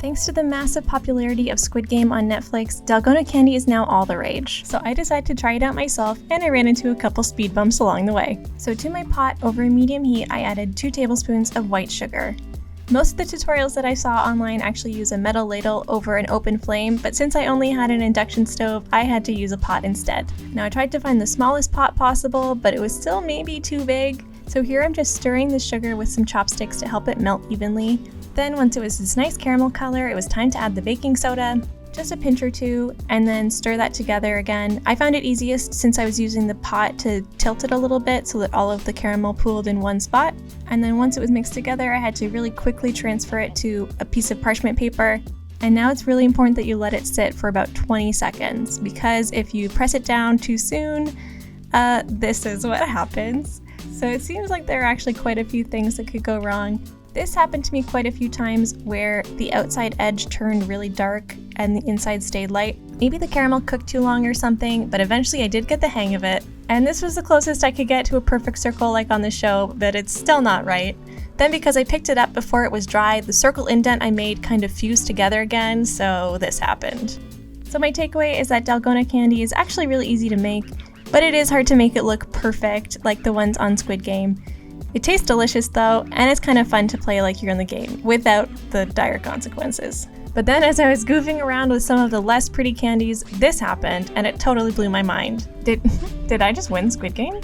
Thanks to the massive popularity of Squid Game on Netflix, Dalgona candy is now all the rage. So I decided to try it out myself, and I ran into a couple speed bumps along the way. So to my pot, over a medium heat, I added 2 tablespoons of white sugar. Most of the tutorials that I saw online actually use a metal ladle over an open flame, but since I only had an induction stove, I had to use a pot instead. Now I tried to find the smallest pot possible, but it was still maybe too big. So here I'm just stirring the sugar with some chopsticks to help it melt evenly. Then once it was this nice caramel color, it was time to add the baking soda, just a pinch or two, and then stir that together again. I found it easiest since I was using the pot to tilt it a little bit so that all of the caramel pooled in one spot. And then once it was mixed together, I had to really quickly transfer it to a piece of parchment paper. And now it's really important that you let it sit for about 20 seconds, because if you press it down too soon, this is what happens. So it seems like there are actually quite a few things that could go wrong. This happened to me quite a few times where the outside edge turned really dark and the inside stayed light. Maybe the caramel cooked too long or something, but eventually I did get the hang of it. And this was the closest I could get to a perfect circle like on the show, but it's still not right. Then because I picked it up before it was dry, the circle indent I made kind of fused together again, so this happened. So my takeaway is that Dalgona candy is actually really easy to make, but it is hard to make it look perfect like the ones on Squid Game. It tastes delicious though, and it's kind of fun to play like you're in the game, without the dire consequences. But then as I was goofing around with some of the less pretty candies, this happened, and it totally blew my mind. Did I just win Squid Game?